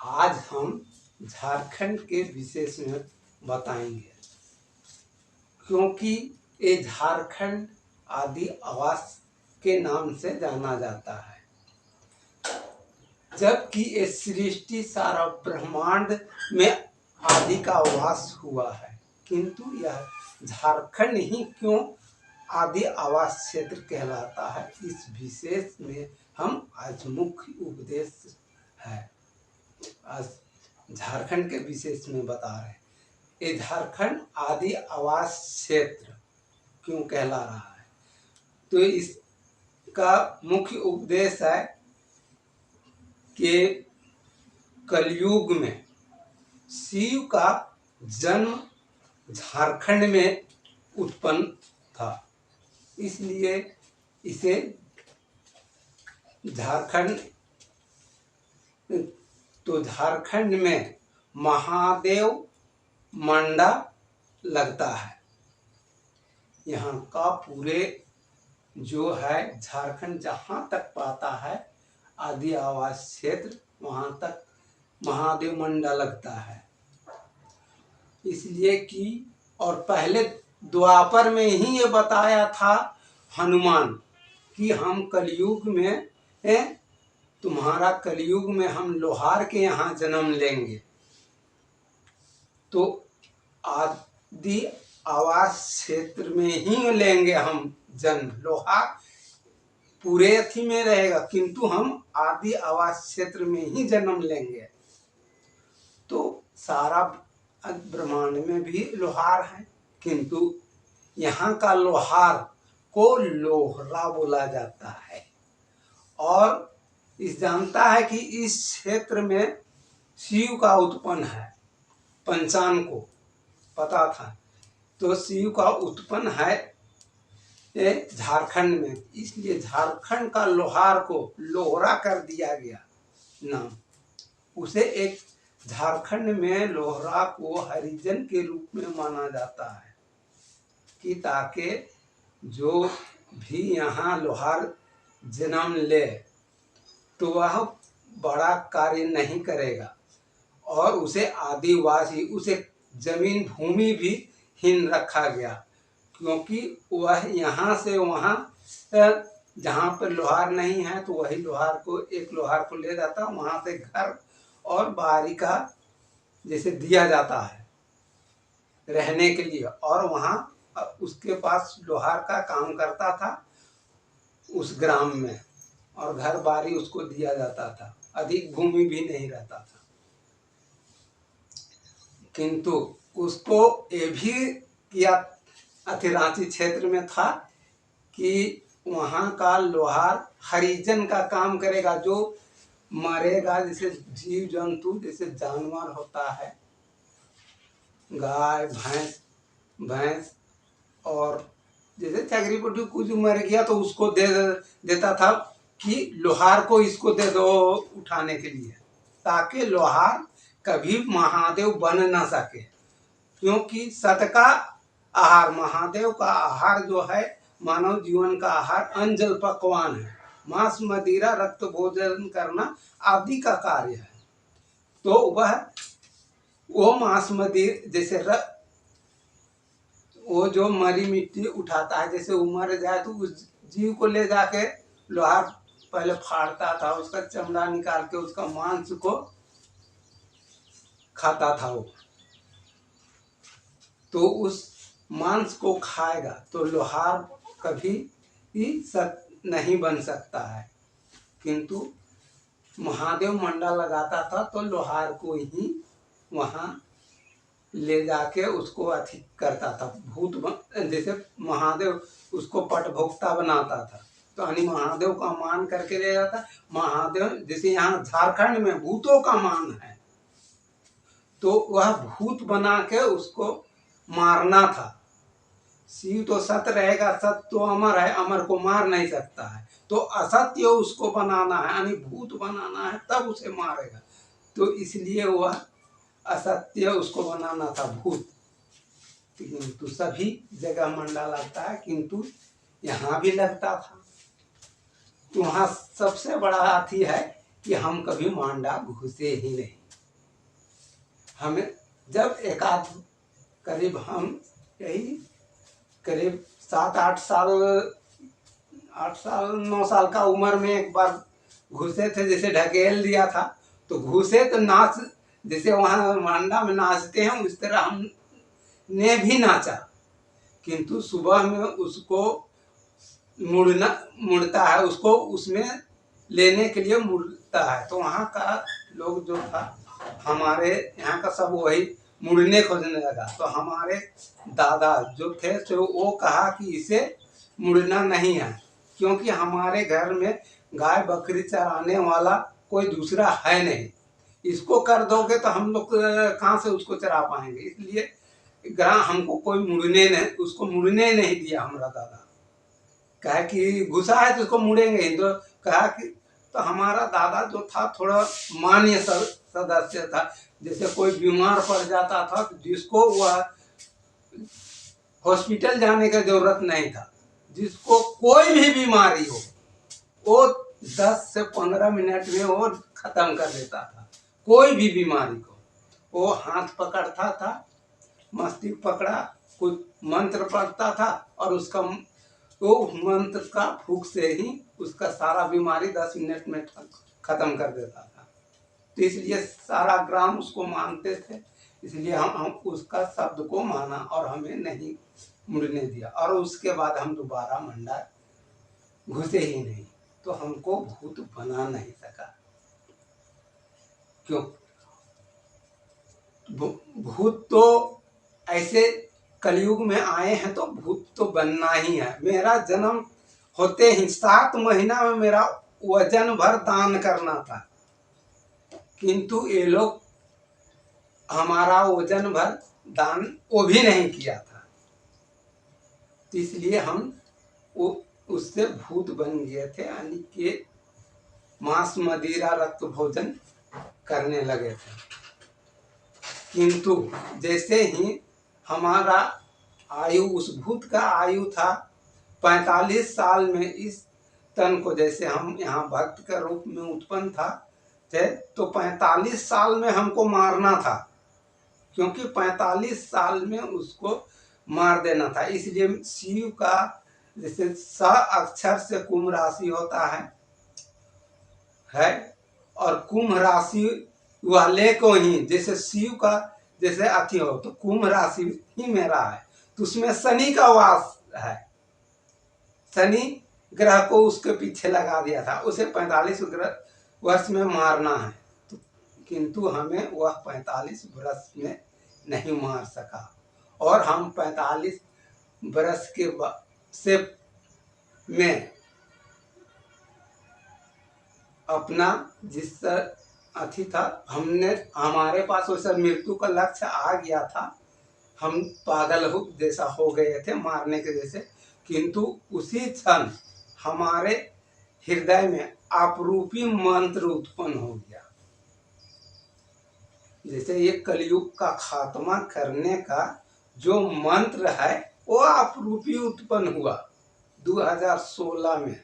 आज हम झारखंड के विशेष में बताएंगे, क्योंकि ये झारखंड आदि आवास के नाम से जाना जाता है। जबकि ये सृष्टि सारा ब्रह्मांड में आदि का वास हुआ है, किंतु यह झारखंड ही क्यों आदि आवास क्षेत्र कहलाता है, इस विशेष में हम आज मुख्य उपदेश है। आज झारखंड के विशेष में बता रहे हैं, ये झारखंड आदि आवास क्षेत्र क्यों कहला रहा है। तो इसका मुख्य उपदेश है कि कलयुग में शिव का जन्म झारखंड में उत्पन्न था, इसलिए इसे झारखंड, तो झारखंड में महादेव मंडा लगता है। यहाँ का पूरे जो है झारखंड जहाँ तक पाता है आदि आवास क्षेत्र, वहाँ तक महादेव मंडा लगता है। इसलिए कि और पहले द्वापर में ही ये बताया था हनुमान कि हम कलयुग में तुम्हारा कलयुग में हम लोहार के यहाँ जन्म लेंगे। तो आदि आवास क्षेत्र में ही लेंगे हम जन्म। लोहार पूरे अथी में रहेगा, किंतु हम आदि आवास क्षेत्र में ही जन्म लेंगे। तो सारा ब्रह्मांड में भी लोहार है, किंतु यहाँ का लोहार को लोहरा बोला जाता है। और इस जानता है कि इस क्षेत्र में शिव का उत्पन्न है, पंचांग को पता था। तो शिव का उत्पन्न है झारखंड में, इसलिए झारखंड का लोहार को लोहरा कर दिया गया नाम। उसे एक झारखंड में लोहरा को हरिजन के रूप में माना जाता है कि ताकि जो भी यहाँ लोहार जन्म ले तो वह बड़ा कार्य नहीं करेगा, और उसे आदिवासी, उसे जमीन भूमि भी हीन रखा गया, क्योंकि वह यहाँ से वहाँ जहाँ पर लोहार नहीं है तो वही लोहार को, एक लोहार को ले जाता, वहाँ से घर और बाहरी का जैसे दिया जाता है रहने के लिए, और वहाँ उसके पास लोहार का काम करता था उस ग्राम में, और घर बारी उसको दिया जाता था, अधिक भूमि भी नहीं रहता था। किंतु उसको ये भी किया रांची क्षेत्र में था कि वहाँ का लोहार हरिजन का काम करेगा, जो मरेगा, जैसे जीव जंतु, जैसे जानवर होता है, गाय भैंस और जैसे चगरी पुटी कुछ मर गया तो उसको देता था कि लोहार को इसको दे दो उठाने के लिए, ताकि लोहार कभी महादेव बन ना सके। क्योंकि सत का आहार, महादेव का आहार जो है, मानव जीवन का आहार अन्न जल पकवान है। मांस मदिरा रक्त भोजन करना आदि का कार्य है। तो वो मांस मदिर, जैसे वो जो मरी मिट्टी उठाता है, जैसे वो मर जाए तो उस जीव को ले जाके लोहार पहले फाड़ता था, उसका चमड़ा निकाल के उसका मांस को खाता था वो। तो उस मांस को खाएगा तो लोहार कभी ही नहीं बन सकता है। किंतु महादेव मंडा लगाता था तो लोहार को ही वहाँ ले जाके उसको अथी करता था, भूत जैसे महादेव उसको पटभोक्ता बनाता था, तो यानी महादेव का मान करके ले जाता। महादेव जैसे यहाँ झारखंड में भूतों का मान है, तो वह भूत बना के उसको मारना था। शिव तो सत्य रहेगा, सत्य तो अमर है, अमर को मार नहीं सकता है, तो असत्य उसको बनाना है, यानी भूत बनाना है, तब उसे मारेगा। तो इसलिए वह असत्य उसको बनाना था, भूत। किंतु सभी जगह मंडा लगता है, किंतु यहाँ भी लगता था। तो वहाँ सबसे बड़ा हाथी है कि हम कभी मांडा घुसे ही नहीं। हमें जब एकाध करीब हम यही करीब 8 साल 9 साल का उम्र में एक बार घुसे थे, जैसे ढकेल दिया था तो घुसे तो नाच, जैसे वहाँ मांडा में नाचते हैं उस तरह हमने भी नाचा, किंतु सुबह में उसको मुड़ता है, उसको उसमें लेने के लिए मुड़ता है। तो वहाँ का लोग जो था हमारे यहाँ का सब वही मुड़ने खोजने लगा। तो हमारे दादा जो थे तो वो कहा कि इसे मुड़ना नहीं है, क्योंकि हमारे घर में गाय बकरी चराने वाला कोई दूसरा है नहीं, इसको कर दोगे तो हम लोग कहाँ से उसको चरा पाएंगे, इसलिए हमको कोई उसको मुड़ने नहीं दिया हमारा दादा। कहा कि गुस्सा है तो उसको मुड़ेंगे ही, तो कहा कि तो हमारा दादा जो था थोड़ा मान्य सदस्य था, जैसे कोई बीमार पड़ जाता था तो जिसको वह हॉस्पिटल जाने का जरूरत नहीं था, जिसको कोई भी बीमारी हो वो 10 से 15 मिनट में वो खत्म कर देता था। कोई भी बीमारी को वो हाथ पकड़ता था, मस्तिष्क पकड़ा, कुछ मंत्र पढ़ता था और उसका वो मंत्र का फूंक से ही उसका सारा बीमारी 10 मिनट में खत्म कर देता था। तो इसलिए सारा ग्राम उसको मानते थे, इसलिए हम उसका शब्द को माना और हमें नहीं मुड़ने दिया। और उसके बाद हम दोबारा मंडा घुसे ही नहीं, तो हमको भूत बना नहीं सका। क्यों? भूत तो ऐसे कलयुग में आए हैं तो भूत तो बनना ही है। मेरा जन्म होते ही 7 महीना में मेरा वजन भर दान करना था, किंतु ये लोग हमारा वजन भर दान वो भी नहीं किया था, तो इसलिए हम उससे भूत बन गए थे, यानी कि मांस मदिरा रक्त भोजन करने लगे थे। किंतु जैसे ही हमारा आयु, उस भूत का आयु था 45 साल में, इस तन को जैसे हम यहाँ भक्त के रूप में उत्पन्न थे तो 45 साल में हमको मारना था, क्योंकि 45 साल में उसको मार देना था। इसलिए शिव का जैसे स अक्षर से कुंभ राशि होता है और कुंभ राशि वाले को ही, जैसे शिव का जैसे अति हो तो कुंभ राशि ही मेरा है, तो उसमें शनि का वास है, शनि ग्रह को उसके पीछे लगा दिया था, उसे 45 वर्ष में मारना है, तो किंतु हमें वह 45 वर्ष में नहीं मार सका। और हम 45 वर्ष के से में अपना जिस अथी था, हमारे पास वैसा मृत्यु का लक्ष्य आ गया था, हम पागल जैसा हो गए थे मारने के जैसे, किंतु उसी क्षण हमारे हृदय में आपरूपी मंत्र उत्पन्न हो गया। जैसे ये कलयुग का खात्मा करने का जो मंत्र है वो आपरूपी उत्पन्न हुआ 2016 में।